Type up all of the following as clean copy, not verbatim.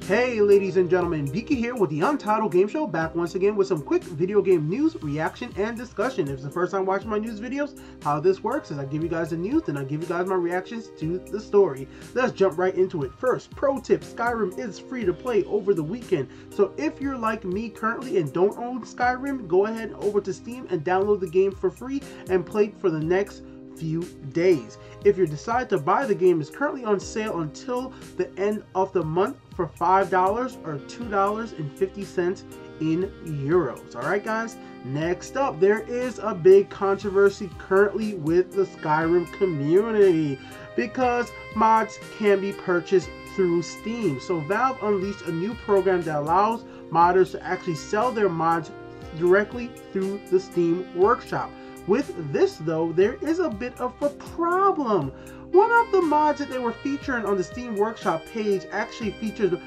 Hey ladies and gentlemen, Beaky here with the Untitled Game Show, back once again with some quick video game news, reaction, and discussion. If it's the first time watching my news videos, how this works is I give you guys the news, then I give you guys my reactions to the story. Let's jump right into it. First, pro tip, Skyrim is free to play over the weekend. So if you're like me currently and don't own Skyrim, go ahead over to Steam and download the game for free and play it for the next few days. If you decide to buy the game, is currently on sale until the end of the month for $5 or $2.50 in euros. All right guys, next up, there is a big controversy currently with the Skyrim community because mods can be purchased through Steam. So Valve unleashed a new program that allows modders to actually sell their mods directly through the Steam workshop. With this though, there is a bit of a problem. One of the mods that they were featuring on the Steam Workshop page actually featured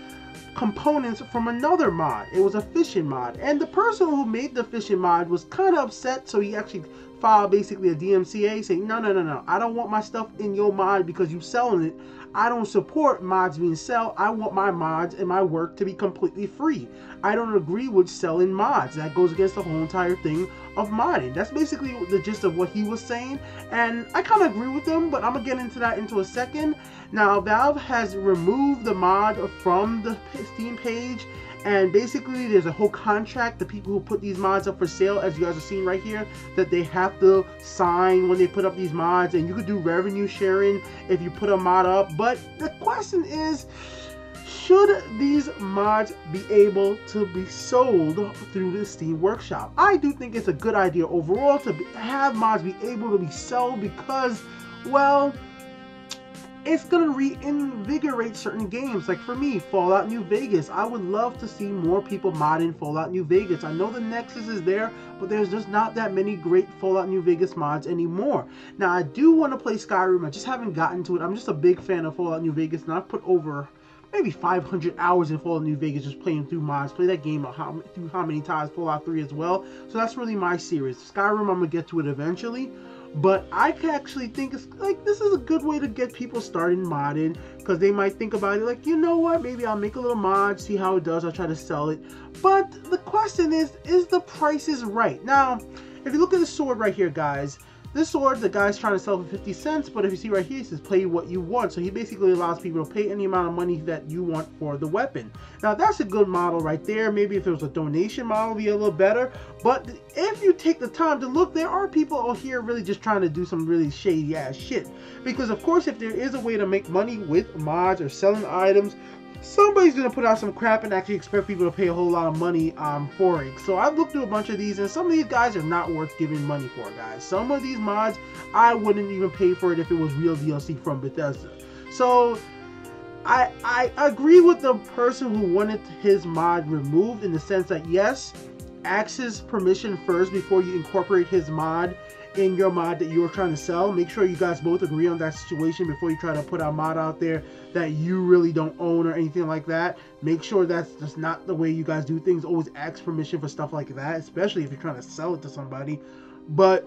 components from another mod. It was a fishing mod, and the person who made the fishing mod was kind of upset, so he actually filed basically a DMCA saying, no, I don't want my stuff in your mod because you selling it. I don't support mods being sold. I want my mods and my work to be completely free. I don't agree with selling mods. That goes against the whole entire thing of modding. That's basically the gist of what he was saying, and I kind of agree with him, but I'm gonna get into that into a second. Now, Valve has removed the mod from the Steam page, and basically there's a whole contract, the people who put these mods up for sale, as you guys are seeing right here, that they have to sign when they put up these mods, and you could do revenue sharing if you put a mod up. But the question is, should these mods be able to be sold through the Steam Workshop? I do think it's a good idea overall to have mods be able to be sold because, well, it's gonna reinvigorate certain games. Like for me, Fallout New Vegas, I would love to see more people modding Fallout New Vegas. I know the Nexus is there, but there's just not that many great Fallout New Vegas mods anymore. Now, I do want to play Skyrim, I just haven't gotten to it. I'm just a big fan of Fallout New Vegas, and I've put over maybe 500 hours in Fallout New Vegas just playing through mods. Play that game through how many times, Fallout 3 as well. So that's really my series. Skyrim, I'm gonna get to it eventually. But I actually think it's like this is a good way to get people starting modding, because they might think about it like, you know what, maybe I'll make a little mod, see how it does, I'll try to sell it. But the question is the prices right? Now, if you look at the sword right here, guys, this sword, the guy's trying to sell for 50 cents, but if you see right here, it says play what you want. So he basically allows people to pay any amount of money that you want for the weapon. Now that's a good model right there. Maybe if it was a donation model, it'd be a little better. But if you take the time to look, there are people out here really just trying to do some really shady ass shit. Because of course, if there is a way to make money with mods or selling items, somebody's gonna put out some crap and actually expect people to pay a whole lot of money for it. So I've looked through a bunch of these, and some of these guys are not worth giving money for, guys. Some of these mods, I wouldn't even pay for it if it was real DLC from Bethesda. So I agree with the person who wanted his mod removed, in the sense that yes, ask his permission first before you incorporate his mod in your mod that you are trying to sell. Make sure you guys both agree on that situation before you try to put a mod out there that you really don't own or anything like that. Make sure that's just not the way you guys do things. Always ask permission for stuff like that, especially if you're trying to sell it to somebody. But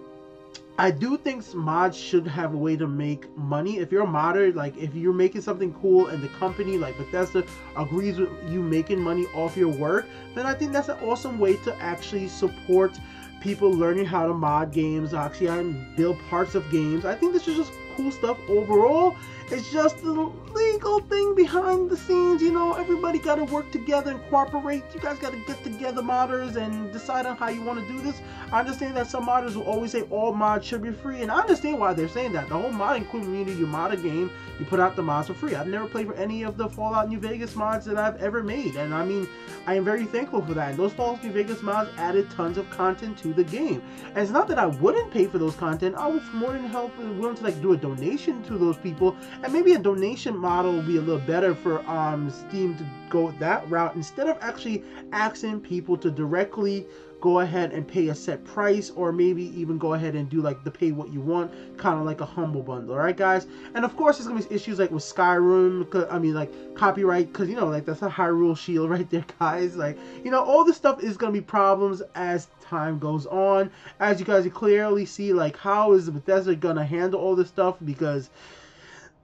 I do think mods should have a way to make money. If you're a modder, like if you're making something cool and the company like Bethesda agrees with you making money off your work, then I think that's an awesome way to actually support people learning how to mod games, actually how to build parts of games. I think this is just cool stuff overall. It's just the legal thing behind the scenes, you know. Everybody got to work together and cooperate. You guys got to get together, modders, and decide on how you want to do this. I understand that some modders will always say all mods should be free, and I understand why they're saying that. The whole modding community, you mod a game, you put out the mods for free. I've never played for any of the Fallout New Vegas mods that I've ever made, and I mean, I am very thankful for that. And those Fallout New Vegas mods added tons of content to the game. And it's not that I wouldn't pay for those content. I was more than willing to like do a donation to those people, and maybe a donation model will be a little better for Steam to go that route, instead of actually asking people to directly go ahead and pay a set price, or maybe even go ahead and do like the pay what you want, kind of like a humble bundle. All right guys, and of course there's gonna be issues like with Skyrim, I mean like copyright, because you know, like that's a Hyrule shield right there, guys. Like, you know, all this stuff is gonna be problems as time goes on. As you guys clearly see, like, how is Bethesda gonna handle all this stuff? Because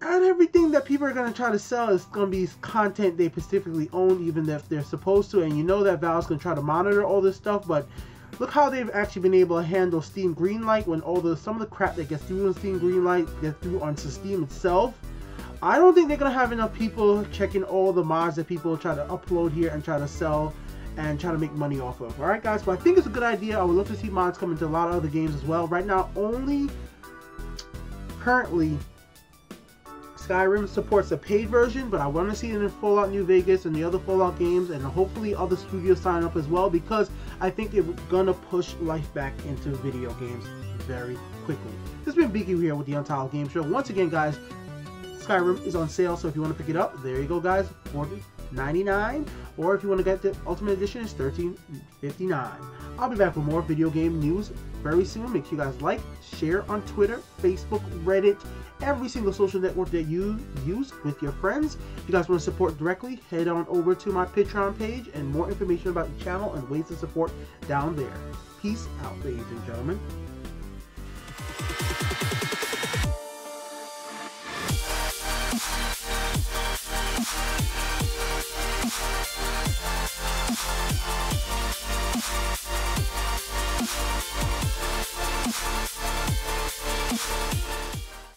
And everything that people are going to try to sell is going to be content they specifically own, even if they're supposed to. And you know that Valve's going to try to monitor all this stuff, but look how they've actually been able to handle Steam Greenlight when some of the crap that gets through on Steam Greenlight gets through onto Steam itself. I don't think they're going to have enough people checking all the mods that people try to upload here and try to sell and try to make money off of. Alright guys, but I think it's a good idea. I would love to see mods come into a lot of other games as well. Right now, only currently Skyrim supports a paid version, but I want to see it in Fallout New Vegas and the other Fallout games, and hopefully other studios sign up as well, because I think they're gonna push life back into video games very quickly. This has been Beaky here with the Untitled Game Show. Once again, guys, Skyrim is on sale, so if you want to pick it up, there you go, guys, $14.99, or if you want to get the Ultimate Edition, it's $13.59. I'll be back with more video game news very soon. Make sure you guys like, share on Twitter, Facebook, Reddit, every single social network that you use with your friends. If you guys want to support directly, head on over to my Patreon page, and more information about the channel and ways to support down there. Peace out, ladies and gentlemen.